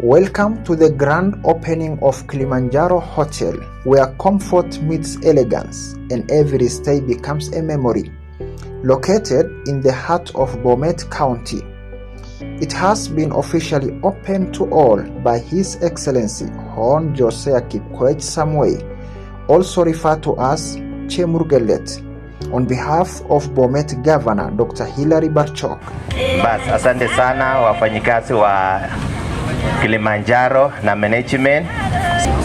Welcome to the grand opening of Kilimanjaro Hotel, where comfort meets elegance and every stay becomes a memory. Located in the heart of Bomet County, it has been officially opened to all by His Excellency Hon Josiah Kipkoech Samoei, also referred to as Chemurgelet, on behalf of Bomet Governor Dr. Hilary Barchok. Bas, asante sana wafanyikazi wa Kilimanjaro na management.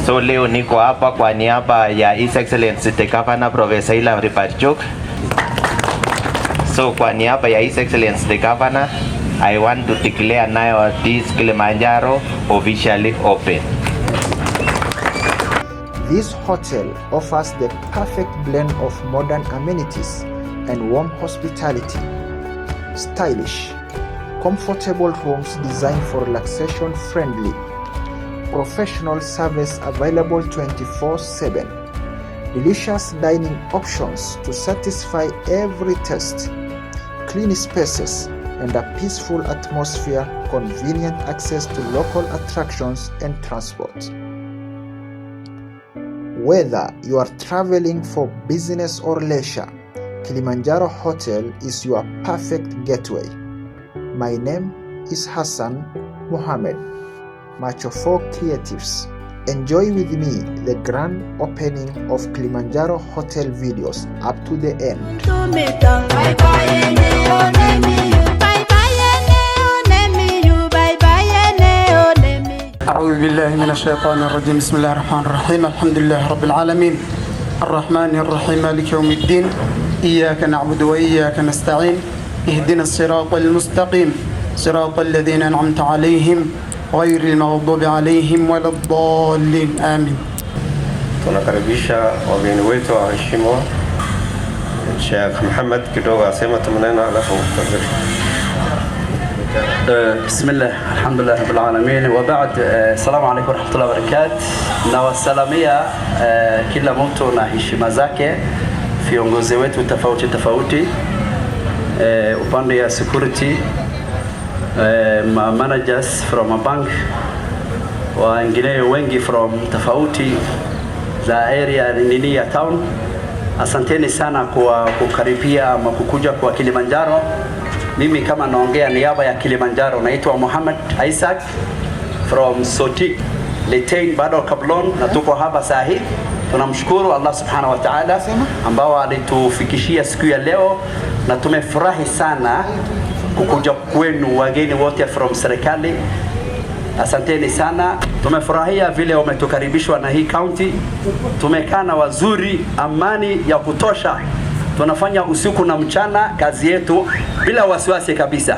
So leo niko hapa kwa niaba ya His Excellency the Governor Professor Hilary Barchok. So kwa niaba ya His Excellency the Governor, I want to declare now this Kilimanjaro officially open. This hotel offers the perfect blend of modern amenities and warm hospitality. Stylish, comfortable rooms designed for relaxation friendly. Professional service available 24/7. Delicious dining options to satisfy every taste. Clean spaces and a peaceful atmosphere, convenient access to local attractions and transport. Whether you are traveling for business or leisure, Kilimanjaro Hotel is your perfect getaway. My name is Hassan Mohammed, Macho 4 Creatives. Enjoy with me the grand opening of Kilimanjaro Hotel videos up to the end. أعوذ بالله من الشيطان الرجيم. بسم الله الرحمن الرحيم. الحمد لله رب العالمين الرحمن الرحيم مالك يوم الدين. إياك نعبد وإياك نستعين. اهدنا الصراط المستقيم صراط الذين أنعمت عليهم غير المغضوب عليهم ولا الضالين آمين. Tunakaribisha wageni wetu waheshimiwa. Sheikh Muhammad kidogo asema maneno alafu tafadhali. بسم الله الحمد لله رب العالمين وبعد. السلام عليكم ورحمة الله وبركاته. Nawasalamia kila mtu na heshima zake, viongozi wetu tofauti upande ya security, managers from a bank, wengine wengi from tofauti za area nini ya town. Asanteni sana kwa kukaribia ama kukuja kwa Kilimanjaro. Mimi kama naongea niaba ya Kilimanjaro, naitwa Muhammad Isaac from Soti Letain bado Kablon, na tuko hapa sahi. Tunamshukuru Allah subhanahu wa ta'ala ambao alitufikishia siku ya leo, na tumefurahi sana kukuja kwenu wageni wote from serikali. Asanteni sana. Tumefurahia vile umetukaribishwa na hii county. Tumekaa na wazuri, amani ya kutosha. Tunafanya usiku na mchana kazi yetu bila wasiwasi kabisa.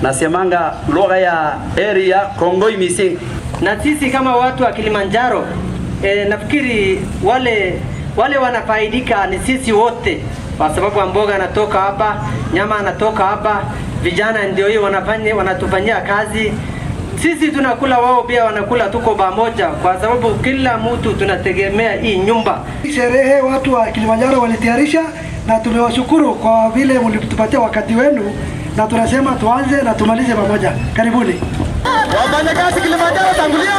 Nasemanga lugha ya area Kongoi missing. Na sisi kama watu wa Kilimanjaro, nafikiri wale wanafaidika ni sisi wote, kwa sababu mboga anatoka hapa, nyama anatoka hapa, vijana ndio hiyo wanatufanyia kazi. Sisi tunakula, wao pia wanakula, tuko pamoja kwa sababu kila mtu tunategemea hii nyumba. Sherehe watu wa Kilimanjaro walitayarisha, na tumewashukuru kwa vile mlitupatia wakati wenu, na tunasema tuanze na tumalize pamoja. Karibuni. Wafanyakazi Kilimanjaro, tangulia.